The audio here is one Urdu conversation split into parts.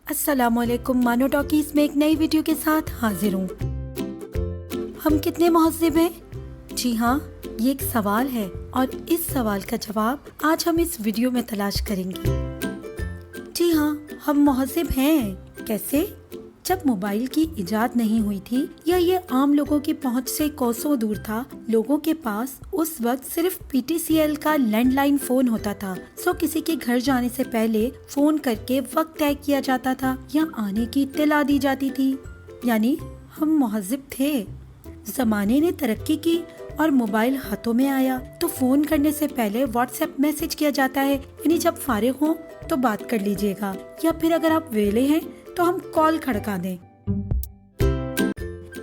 السلام علیکم، مانو ٹاکیز میں ایک نئی ویڈیو کے ساتھ حاضر ہوں۔ ہم کتنے مہذب ہیں؟ جی ہاں، یہ ایک سوال ہے اور اس سوال کا جواب آج ہم اس ویڈیو میں تلاش کریں گے۔ جی ہاں، ہم مہذب ہیں۔ کیسے؟ جب موبائل کی ایجاد نہیں ہوئی تھی یا یہ عام لوگوں کی پہنچ سے کوسوں دور تھا، لوگوں کے پاس اس وقت صرف PTCL کا لینڈ لائن فون ہوتا تھا۔ کسی کے گھر جانے سے پہلے فون کر کے وقت طے کیا جاتا تھا یا آنے کی اطلاع دی جاتی تھی۔ یعنی ہم مہذب تھے۔ زمانے نے ترقی کی اور موبائل ہاتھوں میں آیا تو فون کرنے سے پہلے واٹس ایپ میسج کیا جاتا ہے، یعنی جب فارغ ہوں تو بات کر لیجئے گا، یا پھر اگر آپ ویلے ہیں تو ہم کال کھڑکا دیں۔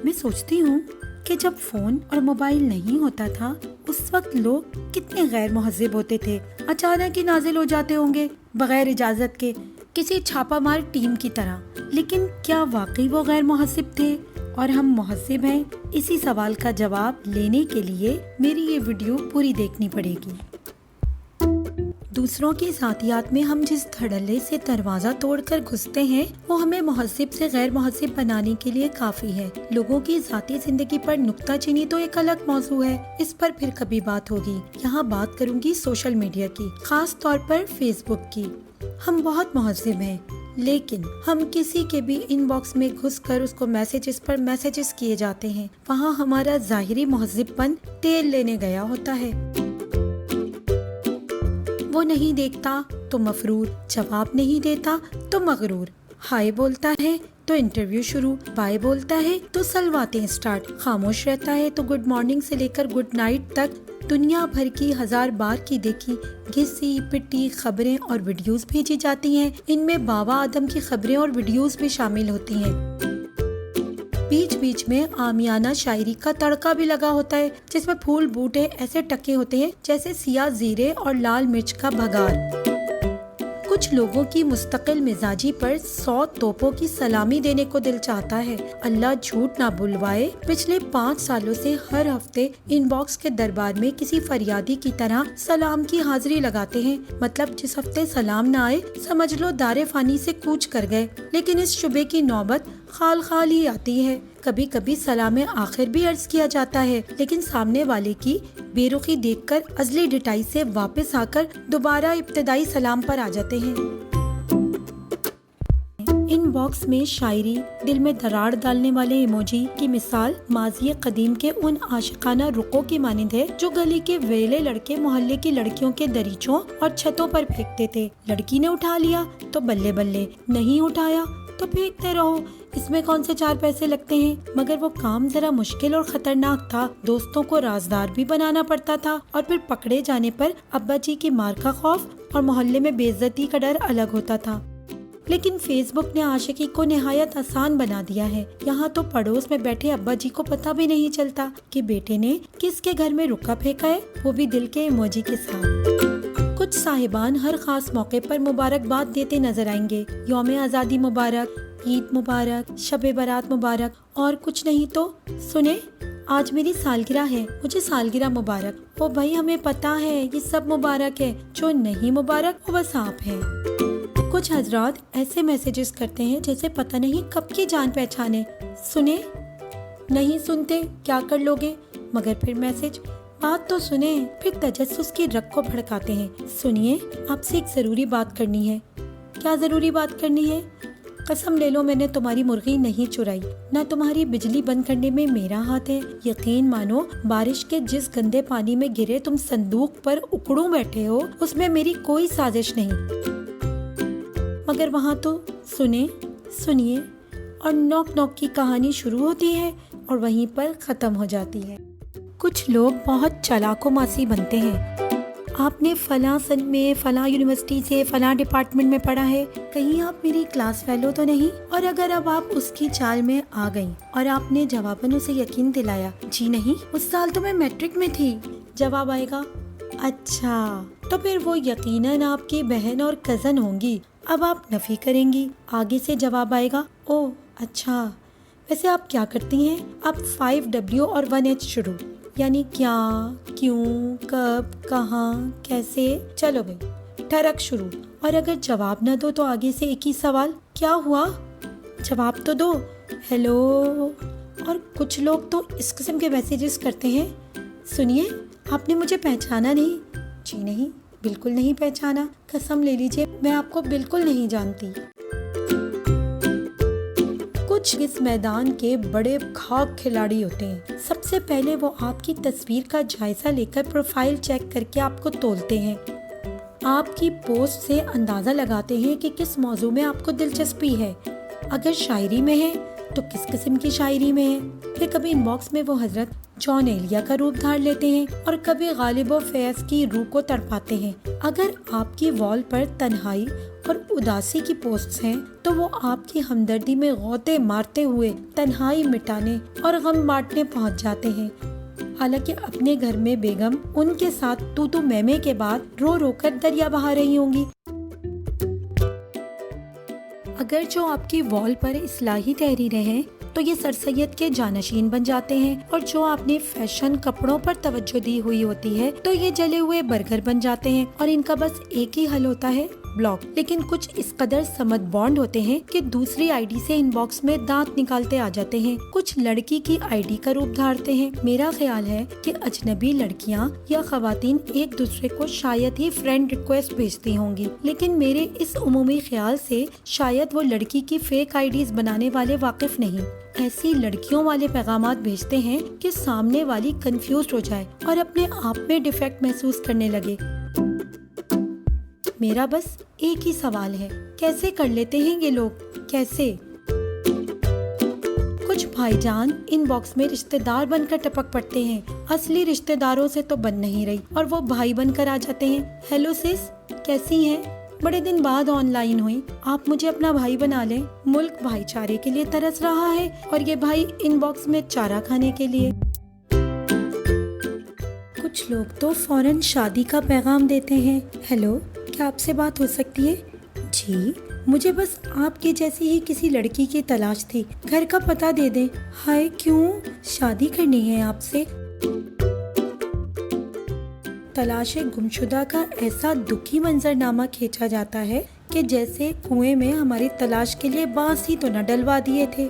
میں سوچتی ہوں کہ جب فون اور موبائل نہیں ہوتا تھا اس وقت لوگ کتنے غیر مہذب ہوتے تھے۔ اچانک ہی نازل ہو جاتے ہوں گے بغیر اجازت کے، کسی چھاپا مار ٹیم کی طرح۔ لیکن کیا واقعی وہ غیر مہذب تھے اور ہم مہذب ہیں؟ اسی سوال کا جواب لینے کے لیے میری یہ ویڈیو پوری دیکھنی پڑے گی۔ دوسروں کی ذاتیات میں ہم جس دھڑلے سے دروازہ توڑ کر گھستے ہیں وہ ہمیں مہذب سے غیر مہذب بنانے کے لیے کافی ہے۔ لوگوں کی ذاتی زندگی پر نکتہ چینی تو ایک الگ موضوع ہے، اس پر پھر کبھی بات ہوگی۔ یہاں بات کروں گی سوشل میڈیا کی، خاص طور پر فیس بک کی۔ ہم بہت مہذب ہیں، لیکن ہم کسی کے بھی ان باکس میں گھس کر اس کو میسیجز پر میسیجز کیے جاتے ہیں۔ وہاں ہمارا ظاہری مہذب پن تیل لینے گیا ہوتا ہے۔ وہ نہیں دیکھتا تو مفرور، جواب نہیں دیتا تو مغرور، ہائے بولتا ہے تو انٹرویو شروع، بائے بولتا ہے تو سلواتیں سٹارٹ، خاموش رہتا ہے تو گڈ مارننگ سے لے کر گڈ نائٹ تک دنیا بھر کی 1000 بار کی دیکھی گھسی پٹی خبریں اور ویڈیوز بھیجی جاتی ہیں۔ ان میں بابا آدم کی خبریں اور ویڈیوز بھی شامل ہوتی ہیں۔ بیچ بیچ میں عامیانہ شاعری کا تڑکا بھی لگا ہوتا ہے، جس میں پھول بوٹے ایسے ٹکے ہوتے ہیں جیسے سیاہ زیرے اور لال مرچ کا بھگار۔ کچھ لوگوں کی مستقل مزاجی پر 100 توپوں کی سلامی دینے کو دل چاہتا ہے۔ اللہ جھوٹ نہ بلوائے، پچھلے 5 سالوں سے ہر ہفتے ان باکس کے دربار میں کسی فریادی کی طرح سلام کی حاضری لگاتے ہیں۔ مطلب جس ہفتے سلام نہ آئے سمجھ لو دار فانی سے کوچ کر گئے۔ لیکن اس شبے کی نوبت خال خال ہی آتی ہے۔ کبھی کبھی سلام آخر بھی عرض کیا جاتا ہے، لیکن سامنے والے کی بے رخی دیکھ کر ازلی ڈٹائی سے واپس آ کر دوبارہ ابتدائی سلام پر آ جاتے ہیں۔ ان باکس میں شاعری، دل میں دراڑ ڈالنے والے ایموجی کی مثال ماضی قدیم کے ان عاشقانہ رخوں کی مانند ہے جو گلی کے ویلے لڑکے محلے کی لڑکیوں کے دریچوں اور چھتوں پر پھینکتے تھے۔ لڑکی نے اٹھا لیا تو بلے بلے، نہیں اٹھایا تو پھینکتے رہو، اس میں کون سے 4 پیسے لگتے ہیں۔ مگر وہ کام ذرا مشکل اور خطرناک تھا۔ دوستوں کو رازدار بھی بنانا پڑتا تھا اور پھر پکڑے جانے پر ابا جی کی مار کا خوف اور محلے میں بے عزتی کا ڈر الگ ہوتا تھا۔ لیکن فیس بک نے عاشقی کو نہایت آسان بنا دیا ہے۔ یہاں تو پڑوس میں بیٹھے ابا جی کو پتہ بھی نہیں چلتا کہ بیٹے نے کس کے گھر میں رکا پھینکا ہے، وہ بھی دل کے ایموجی کے ساتھ۔ کچھ صاحبان ہر خاص موقع پر مبارکباد دیتے نظر آئیں گے، یوم آزادی مبارک، عید مبارک، شب برات مبارک، اور کچھ نہیں تو سنیں آج میری سالگرہ ہے، مجھے سالگرہ مبارک۔ او بھائی ہمیں پتا ہے یہ سب مبارک ہے، جو نہیں مبارک وہ بس آپ ہیں۔ کچھ حضرات ایسے میسیجز کرتے ہیں جیسے پتہ نہیں کب کی جان پہچانے۔ سنیں، نہیں سنتے کیا کر لوگے، مگر پھر میسیج، بات تو سنیں، پھر تجسس کی رگ کو بھڑکاتے ہیں۔ سنیے، آپ سے ایک ضروری بات کرنی ہے۔ کیا ضروری بات کرنی ہے؟ قسم لے لو میں نے تمہاری مرغی نہیں چرائی، نہ تمہاری بجلی بند کرنے میں میرا ہاتھ ہے۔ یقین مانو بارش کے جس گندے پانی میں گرے تم صندوق پر اکڑوں بیٹھے ہو، اس میں میری کوئی سازش نہیں۔ مگر وہاں تو سنیے اور نوک نوک کی کہانی شروع ہوتی ہے اور وہیں پر ختم ہو جاتی ہے۔ کچھ لوگ بہت چالاک و ماسی بنتے ہیں۔ آپ نے فلاں سن میں فلاں یونیورسٹی سے فلاں ڈپارٹمنٹ میں پڑھا ہے، کہیں آپ میری کلاس فیلو تو نہیں؟ اور اگر اب آپ اس کی چال میں آ گئیں اور آپ نے جواباً اسے یقین دلایا، جی نہیں اس سال تو میں میٹرک میں تھی، جواب آئے گا اچھا، تو پھر وہ یقیناً آپ کی بہن اور کزن ہوں گی۔ اب آپ نفی کریں گی، آگے سے جواب آئے گا او اچھا، ویسے آپ کیا کرتی ہیں؟ اب 5W اور 1H شروع، یعنی کیا، کیوں، کب، کہاں، کیسے، چلو بھائی ٹھڑک شروع۔ اور اگر جواب نہ دو تو آگے سے ایک ہی سوال، کیا ہوا؟ جواب تو دو. ہیلو. اور کچھ لوگ تو اس قسم کے میسیجز کرتے ہیں. سنیے، آپ نے مجھے پہچانا نہیں؟ جی نہیں، بالکل نہیں پہچانا. قسم لے لیجیے میں آپ کو بالکل نہیں جانتی. کچھ اس میدان کے بڑے کھاک کھلاڑی ہوتے ہیں. سب سے پہلے وہ آپ کی تصویر کا جائزہ لے کر پروفائل چیک کر کے آپ کو تولتے ہیں. آپ کی پوسٹ سے اندازہ لگاتے ہیں کہ کس موضوع میں آپ کو دلچسپی ہے. اگر شاعری میں ہے تو کس قسم کی شاعری میں ہے. پھر کبھی ان باکس میں وہ حضرت جان ایلیا کا روپ دھار لیتے ہیں اور کبھی غالب و فیض کی روح کو تڑپاتے ہیں. اگر آپ کی وال پر تنہائی اور اداسی کی پوسٹس ہیں تو وہ آپ کی ہمدردی میں غوطے مارتے ہوئے تنہائی مٹانے اور غم بانٹنے پہنچ جاتے ہیں. حالانکہ اپنے گھر میں بیگم ان کے ساتھ تو میمے کے بعد رو رو کر دریا بہا رہی ہوں گی. اگر جو آپ کی وال پر اصلاحی تحریریں ہیں تو یہ سر سید کے جانشین بن جاتے ہیں، اور جو آپ نے فیشن کپڑوں پر توجہ دی ہوئی ہوتی ہے تو یہ جلے ہوئے برگر بن جاتے ہیں، اور ان کا بس ایک ہی حل ہوتا ہے، بلاک. لیکن کچھ اس قدر سمت بانڈ ہوتے ہیں کہ دوسری آئی ڈی سے ان باکس میں دانت نکالتے آ جاتے ہیں. کچھ لڑکی کی آئی ڈی کا روپ دھارتے ہیں. میرا خیال ہے کہ اجنبی لڑکیاں یا خواتین ایک دوسرے کو شاید ہی فرینڈ ریکویسٹ بھیجتی ہوں گی، لیکن میرے اس عمومی خیال سے شاید وہ لڑکی کی فیک آئی ڈیز بنانے والے واقف نہیں. ایسی لڑکیوں والے پیغامات بھیجتے ہیں کہ سامنے والی کنفیوزڈ ہو جائے اور اپنے آپ میں ڈیفیکٹ محسوس کرنے لگے. میرا بس ایک ہی سوال ہے، کیسے کر لیتے ہیں یہ لوگ؟ کیسے؟ کچھ بھائی جان ان باکس میں رشتہ دار بن کر ٹپک پڑتے ہیں. اصلی رشتہ داروں سے تو بن نہیں رہی اور وہ بھائی بن کر آ جاتے ہیں. ہیلو سس، کیسی ہیں؟ بڑے دن بعد آن لائن ہوئی، آپ مجھے اپنا بھائی بنا لیں. ملک بھائی چارے کے لیے ترس رہا ہے اور یہ بھائی ان باکس میں چارہ کھانے کے لیے. کچھ لوگ تو فوراً شادی کا پیغام دیتے ہیں. ہیلو، کیا آپ سے بات ہو سکتی ہے؟ جی، مجھے بس آپ کی جیسی ہی کسی لڑکی کی تلاش تھی. گھر کا پتہ دے دیں. ہائے، کیوں؟ شادی کرنی ہے آپ سے. تلاش گمشدہ کا ایسا دکھی منظر نامہ کھینچا جاتا ہے کہ جیسے کنویں میں ہماری تلاش کے لیے بانس ہی تو نہ ڈلوا دیے تھے.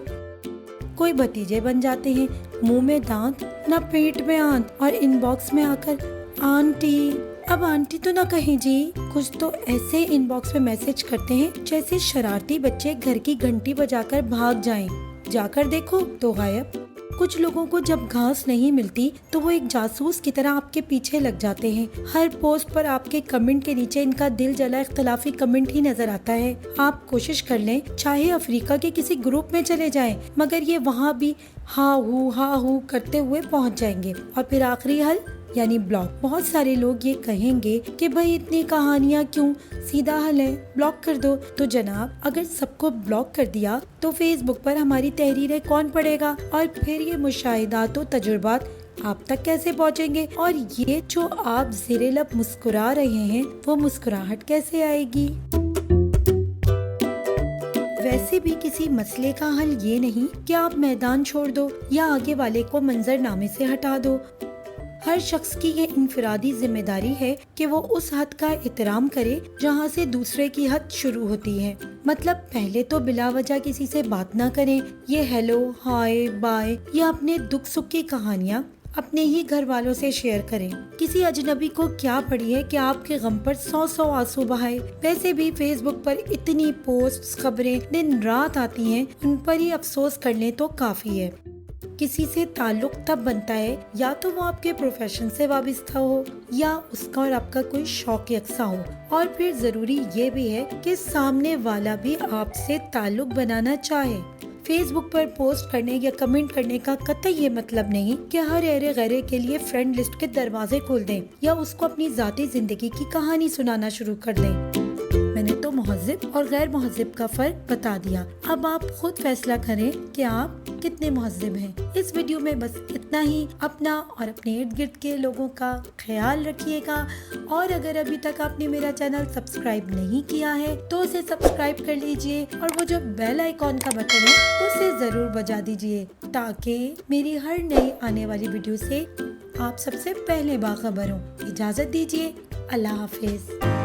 کوئی بھتیجے بن جاتے ہیں، منہ میں دانت نہ پیٹ میں آنت، اور ان باکس میں آ کر آنٹی. اب آنٹی تو نہ کہیں جی. کچھ تو ایسے ان باکس میں میسج کرتے ہیں جیسے شرارتی بچے گھر کی گھنٹی بجا کر بھاگ جائیں. جا کر دیکھو تو غائب. کچھ لوگوں کو جب گھاس نہیں ملتی تو وہ ایک جاسوس کی طرح آپ کے پیچھے لگ جاتے ہیں. ہر پوسٹ پر آپ کے کمنٹ کے نیچے ان کا دل جلا اختلافی کمنٹ ہی نظر آتا ہے. آپ کوشش کر لیں، چاہے افریقہ کے کسی گروپ میں چلے جائیں، مگر یہ وہاں بھی ہاں ہو کرتے ہوئے پہنچ جائیں گے. اور پھر آخری حل یعنی بلاک. بہت سارے لوگ یہ کہیں گے کہ بھائی اتنی کہانیاں کیوں، سیدھا حل ہے، بلاک کر دو. تو جناب، اگر سب کو بلاک کر دیا تو فیس بک پر ہماری تحریریں کون پڑھے گا؟ اور پھر یہ مشاہدات و تجربات آپ تک کیسے پہنچیں گے؟ اور یہ جو آپ زیر لب مسکرا رہے ہیں وہ مسکراہٹ کیسے آئے گی؟ ویسے بھی کسی مسئلے کا حل یہ نہیں کہ آپ میدان چھوڑ دو یا آگے والے کو منظر نامے سے ہٹا دو. ہر شخص کی یہ انفرادی ذمہ داری ہے کہ وہ اس حد کا احترام کرے جہاں سے دوسرے کی حد شروع ہوتی ہے. مطلب پہلے تو بلا وجہ کسی سے بات نہ کریں. یہ ہیلو، ہائے، بائے یا اپنے دکھ سکھ کی کہانیاں اپنے ہی گھر والوں سے شیئر کریں. کسی اجنبی کو کیا پڑی ہے کہ آپ کے غم پر 100 آنسو بہائے. ویسے بھی فیس بک پر اتنی پوسٹ، خبریں دن رات آتی ہیں، ان پر ہی افسوس کر لیں تو کافی ہے. کسی سے تعلق تب بنتا ہے یا تو وہ آپ کے پروفیشن سے وابستہ ہو یا اس کا اور آپ کا کوئی شوق یکساں ہو، اور پھر ضروری یہ بھی ہے کہ سامنے والا بھی آپ سے تعلق بنانا چاہے. فیس بک پر پوسٹ کرنے یا کمنٹ کرنے کا قطعی یہ مطلب نہیں کہ ہر ایرے غیرے کے لیے فرینڈ لسٹ کے دروازے کھول دیں یا اس کو اپنی ذاتی زندگی کی کہانی سنانا شروع کر دیں. میں نے تو مہذب اور غیر مہذب کا فرق بتا دیا. اب آپ خود فیصلہ کریں کہ آپ کتنے مہذب ہیں. اس ویڈیو میں بس اتنا ہی. اپنا اور اپنے ارد گرد کے لوگوں کا خیال رکھیے گا، اور اگر ابھی تک آپ نے میرا چینل سبسکرائب نہیں کیا ہے تو اسے سبسکرائب کر لیجئے، اور وہ جو بیل آئیکن کا بٹن ہے اسے ضرور بجا دیجئے تاکہ میری ہر نئی آنے والی ویڈیو سے آپ سب سے پہلے باخبر ہوں. اجازت دیجئے، اللہ حافظ.